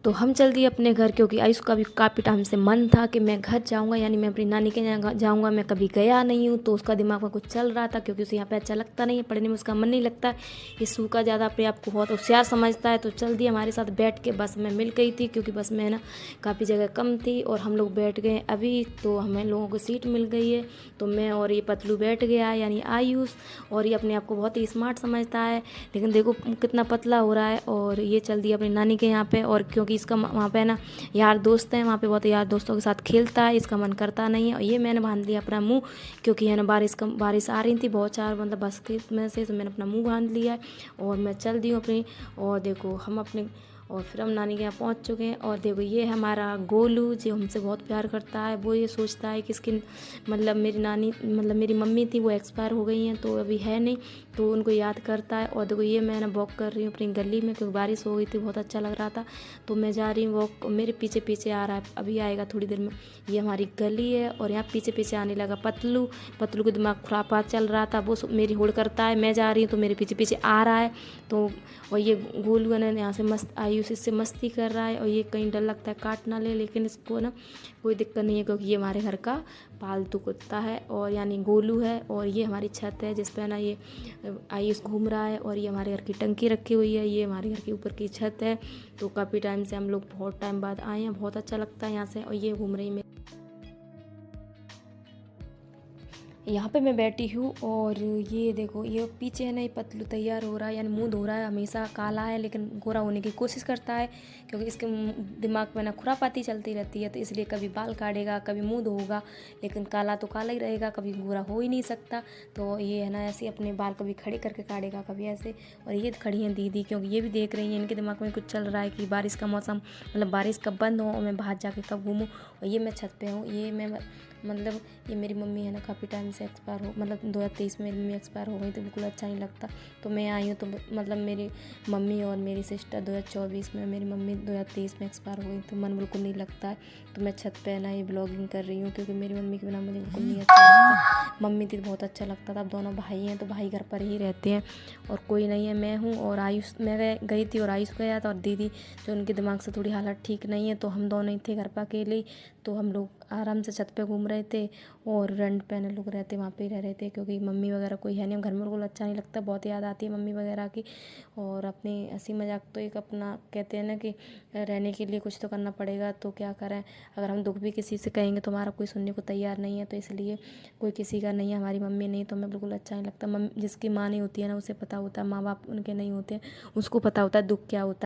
तो हम चल दिए अपने घर, क्योंकि आयुष का भी काफ़ी टाइम से मन था कि मैं घर जाऊंगा, यानी मैं अपनी नानी के यहाँ जाऊंगा। मैं कभी गया नहीं हूँ, तो उसका दिमाग में कुछ चल रहा था, क्योंकि उसे यहाँ पे अच्छा लगता नहीं है, पढ़ने में उसका मन नहीं लगता। ये सूखा ज़्यादा अपने आप को बहुत होशियार समझता है। तो चल दिए हमारे साथ बैठ के, बस में मिल गई थी, क्योंकि बस में ना काफ़ी जगह कम थी और हम लोग बैठ गए अभी। तो हमें लोगों को सीट मिल गई है, तो मैं और ये पतलू बैठ गया, यानी आयुष। और ये अपने आप को बहुत ही स्मार्ट समझता है, लेकिन देखो कितना पतला हो रहा है। और ये चल दिया अपनी नानी के यहाँ पे, और क्योंकि इसका वहाँ पे ना यार दोस्त हैं, वहाँ पे बहुत यार दोस्तों के साथ खेलता है, इसका मन करता नहीं है। और ये मैंने बांध लिया अपना मुंह, क्योंकि है ना बारिश आ रही थी बहुत चार, मतलब बस के में से, तो मैंने अपना मुंह बांध लिया है और मैं चल दी हूँ अपनी। और देखो हम अपने, और फिर हम नानी के यहाँ पहुँच चुके हैं। और देखो ये है हमारा गोलू, जो हमसे बहुत प्यार करता है। वो ये सोचता है कि इसकी, मतलब मेरी नानी, मतलब मेरी मम्मी थी, वो एक्सपायर हो गई हैं, तो अभी है नहीं, तो उनको याद करता है। और देखो ये मैं ना वॉक कर रही हूँ अपनी गली में, क्योंकि बारिश हो गई थी, बहुत अच्छा लग रहा था, तो मैं जा रही हूँ वॉक। मेरे पीछे पीछे आ रहा है, अभी आएगा थोड़ी देर में। ये हमारी गली है, और यहाँ पीछे पीछे आने लगा पतलू। पतलू के दिमाग खुरापात चल रहा था, वो मेरी होड़ करता है, मैं जा रही हूँ तो मेरे पीछे पीछे आ रहा है। तो और ये गोलू है ना यहाँ से आयुष इससे मस्ती कर रहा है, और ये कहीं डर लगता है काट ना ले, लेकिन इसको ना कोई दिक्कत नहीं है, क्योंकि ये हमारे घर का पालतू कुत्ता है, और यानी गोलू है। और ये हमारी छत है जिस पे ना ये आयुष घूम रहा है, और ये हमारे घर की टंकी रखी हुई है, ये हमारे घर के ऊपर की छत है। तो काफ़ी टाइम से हम लोग बहुत टाइम बाद आए हैं, बहुत अच्छा लगता है यहाँ से। और ये घूम रही है, यहाँ पे मैं बैठी हूँ। और ये देखो ये पीछे है ना, ये पतलू तैयार हो रहा है, यानी मुंह धो रहा है। हमेशा काला है लेकिन गोरा होने की कोशिश करता है, क्योंकि इसके दिमाग में ना खुरापाती चलती रहती है, तो इसलिए कभी बाल काटेगा, कभी मुंह धोगा, लेकिन काला तो काला ही रहेगा, कभी गोरा हो ही नहीं सकता। तो ये है ना ऐसे अपने बाल कभी खड़े करके काटेगा, कभी ऐसे। और ये खड़ी हैं दीदी, क्योंकि ये भी देख रही हैं, इनके दिमाग में कुछ चल रहा है कि बारिश का मौसम, मतलब बारिश कब बंद हो और मैं बाहर जाके कब घूमूँ। और ये मैं छत पे हूँ, ये मैं, मतलब ये मेरी मम्मी है ना काफ़ी टाइम से एक्सपायर हो, मतलब 2023 में मेरी मम्मी एक्सपायर हो गई, तो बिल्कुल अच्छा नहीं लगता। तो मैं आई हूँ, तो मतलब मेरी मम्मी और मेरी सिस्टर 2024 में, मेरी मम्मी 2023 में एक्सपायर हो गई, तो मन बिल्कुल नहीं लगता है। तो मैं छत पे ना ये ब्लॉगिंग कर रही हूँ, क्योंकि मेरी मम्मी के बिना मुझे बिल्कुल नहीं अच्छा लगता। मम्मी थी तो बहुत अच्छा लगता था, अब दोनों भाई हैं, तो भाई घर पर ही रहते हैं और कोई नहीं है, मैं हूँ और आयुष। मैं गई थी और आयुष गया था, और दीदी जो उनके दिमाग से थोड़ी हालत ठीक नहीं है, तो हम दोनों ही थे घर पर अकेले। तो हम लोग आराम से छत पे घूम रहे थे, और रेंट पे ना लोग रहते वहाँ पे ही रह रहे थे, क्योंकि मम्मी वगैरह कोई है नहीं घर में, बिल्कुल अच्छा नहीं लगता, बहुत याद आती है मम्मी वगैरह की। और अपनी हंसी मजाक तो एक अपना कहते हैं ना कि रहने के लिए कुछ तो करना पड़ेगा, तो क्या करें। अगर हम दुख भी किसी से कहेंगे तो हमारा कोई सुनने को तैयार नहीं है, तो इसलिए कोई किसी का नहीं है, हमारी मम्मी नहीं, तो हमें बिल्कुल अच्छा नहीं लगता। जिसकी माँ नहीं होती है ना, उसे पता होता है, माँ बाप उनके नहीं होते हैं, उसको पता होता है दुख क्या होता है।